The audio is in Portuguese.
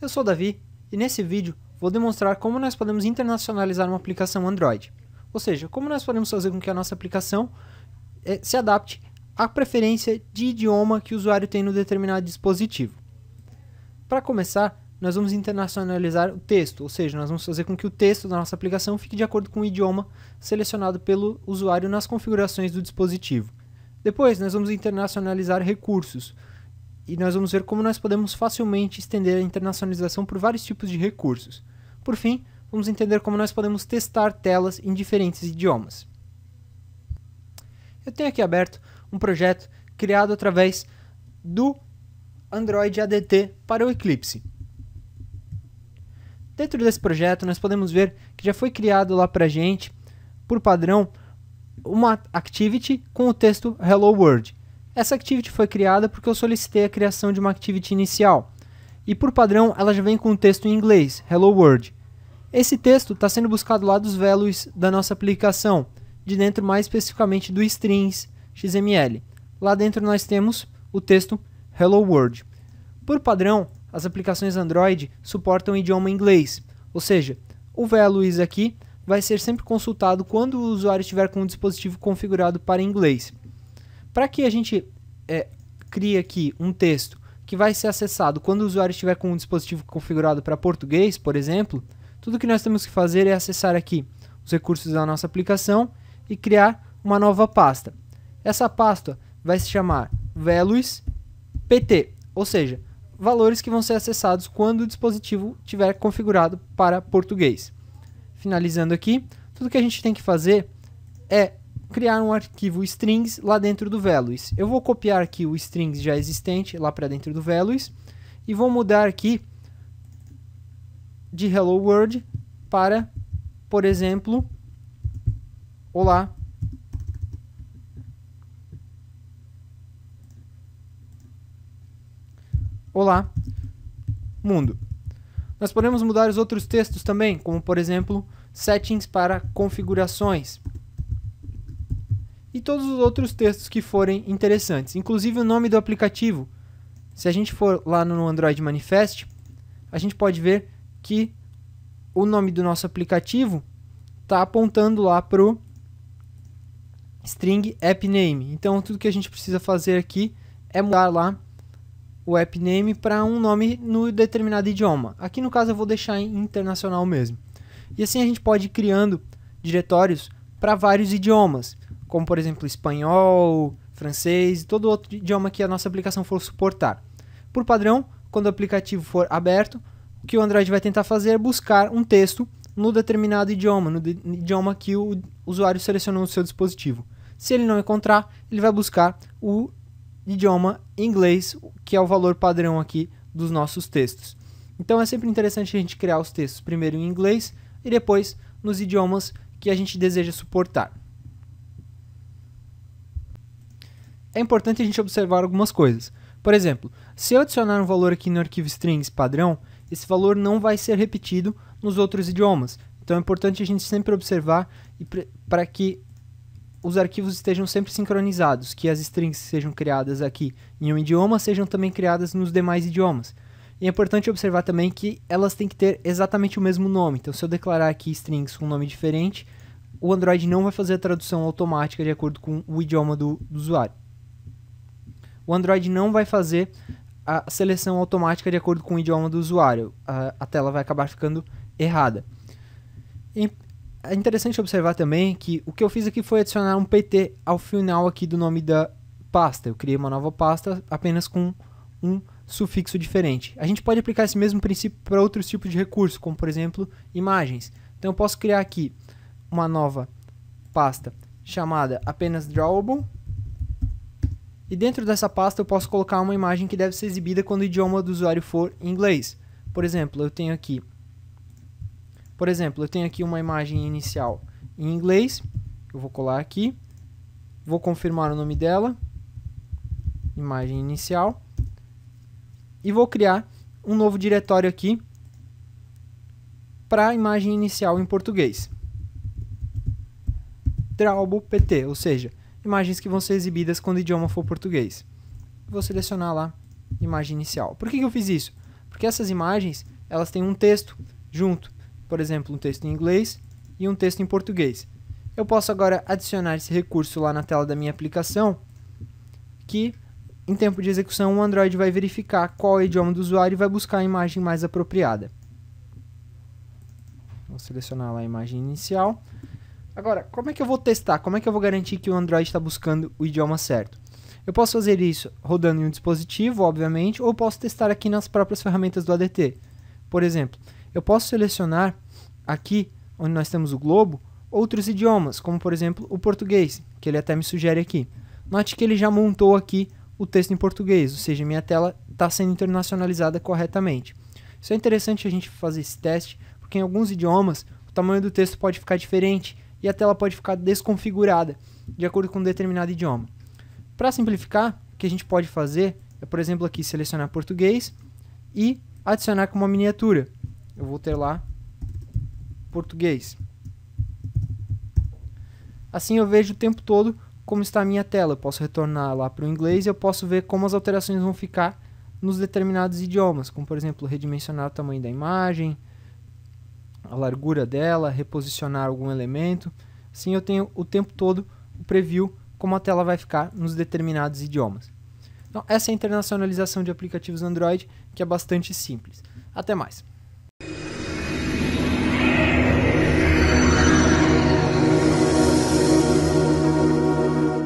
Eu sou o Davi e nesse vídeo vou demonstrar como nós podemos internacionalizar uma aplicação Android. Ou seja, como nós podemos fazer com que a nossa aplicação se adapte à preferência de idioma que o usuário tem no determinado dispositivo. Para começar, nós vamos internacionalizar o texto, ou seja, nós vamos fazer com que o texto da nossa aplicação fique de acordo com o idioma selecionado pelo usuário nas configurações do dispositivo. Depois, nós vamos internacionalizar recursos, e nós vamos ver como nós podemos facilmente estender a internacionalização por vários tipos de recursos. Por fim, vamos entender como nós podemos testar telas em diferentes idiomas. Eu tenho aqui aberto um projeto criado através do Android ADT para o Eclipse. Dentro desse projeto, nós podemos ver que já foi criado lá para a gente, por padrão, uma activity com o texto Hello World. Essa activity foi criada porque eu solicitei a criação de uma activity inicial. E por padrão, ela já vem com o texto em inglês, Hello World. Esse texto está sendo buscado lá dos values da nossa aplicação, de dentro mais especificamente do strings XML. Lá dentro nós temos o texto Hello World. Por padrão, as aplicações Android suportam o idioma inglês, ou seja, o values aqui vai ser sempre consultado quando o usuário estiver com o dispositivo configurado para inglês. Para que a gente crie aqui um texto que vai ser acessado quando o usuário estiver com um dispositivo configurado para português, por exemplo, tudo que nós temos que fazer é acessar aqui os recursos da nossa aplicação e criar uma nova pasta. Essa pasta vai se chamar values.pt, ou seja, valores que vão ser acessados quando o dispositivo estiver configurado para português. Finalizando aqui, tudo que a gente tem que fazer é criar um arquivo strings lá dentro do values. Eu vou copiar aqui o strings já existente lá para dentro do values e vou mudar aqui de Hello World para, por exemplo, Olá. Olá, mundo. Nós podemos mudar os outros textos também, como por exemplo, settings para configurações. E todos os outros textos que forem interessantes, inclusive o nome do aplicativo. Se a gente for lá no Android Manifest, a gente pode ver que o nome do nosso aplicativo está apontando lá para o string app name. Então tudo que a gente precisa fazer aqui é mudar lá o app name para um nome no determinado idioma. Aqui no caso eu vou deixar em internacional mesmo. E assim a gente pode ir criando diretórios para vários idiomas, como por exemplo espanhol, francês e todo outro idioma que a nossa aplicação for suportar. Por padrão, quando o aplicativo for aberto, o que o Android vai tentar fazer é buscar um texto no determinado idioma, no idioma que o usuário selecionou no seu dispositivo. Se ele não encontrar, ele vai buscar o idioma inglês, que é o valor padrão aqui dos nossos textos. Então é sempre interessante a gente criar os textos primeiro em inglês e depois nos idiomas que a gente deseja suportar. É importante a gente observar algumas coisas. Por exemplo, se eu adicionar um valor aqui no arquivo strings padrão, esse valor não vai ser repetido nos outros idiomas. Então é importante a gente sempre observar para que os arquivos estejam sempre sincronizados, que as strings sejam criadas aqui em um idioma sejam também criadas nos demais idiomas. E é importante observar também que elas têm que ter exatamente o mesmo nome. Então se eu declarar aqui strings com um nome diferente, o Android não vai fazer a tradução automática de acordo com o idioma do usuário. O Android não vai fazer a seleção automática de acordo com o idioma do usuário. A tela vai acabar ficando errada. E é interessante observar também que o que eu fiz aqui foi adicionar um pt ao final aqui do nome da pasta. Eu criei uma nova pasta apenas com um sufixo diferente. A gente pode aplicar esse mesmo princípio para outros tipos de recursos, como por exemplo, imagens. Então eu posso criar aqui uma nova pasta chamada apenas drawable. E dentro dessa pasta eu posso colocar uma imagem que deve ser exibida quando o idioma do usuário for em inglês. Por exemplo, eu tenho aqui uma imagem inicial em inglês. Eu vou colar aqui. Vou confirmar o nome dela. Imagem inicial. E vou criar um novo diretório aqui para a imagem inicial em português. Drawable.pt, ou seja, imagens que vão ser exibidas quando o idioma for português. Vou selecionar lá imagem inicial. Por que eu fiz isso? Porque essas imagens elas têm um texto junto, por exemplo, um texto em inglês e um texto em português. Eu posso agora adicionar esse recurso lá na tela da minha aplicação, que em tempo de execução o Android vai verificar qual é o idioma do usuário e vai buscar a imagem mais apropriada. Vou selecionar lá a imagem inicial. Agora, como é que eu vou testar? Como é que eu vou garantir que o Android está buscando o idioma certo? Eu posso fazer isso rodando em um dispositivo, obviamente, ou posso testar aqui nas próprias ferramentas do ADT. Por exemplo, eu posso selecionar aqui, onde nós temos o globo, outros idiomas, como por exemplo o português, que ele até me sugere aqui. Note que ele já montou aqui o texto em português, ou seja, minha tela está sendo internacionalizada corretamente. Isso é interessante a gente fazer esse teste, porque em alguns idiomas o tamanho do texto pode ficar diferente e a tela pode ficar desconfigurada de acordo com um determinado idioma. Para simplificar, o que a gente pode fazer é, por exemplo, aqui selecionar português e adicionar como uma miniatura. Eu vou ter lá português. Assim eu vejo o tempo todo como está a minha tela. Eu posso retornar lá para o inglês e eu posso ver como as alterações vão ficar nos determinados idiomas, como por exemplo redimensionar o tamanho da imagem, a largura dela, reposicionar algum elemento. Assim eu tenho o tempo todo o preview como a tela vai ficar nos determinados idiomas. Então essa é a internacionalização de aplicativos Android, que é bastante simples. Até mais!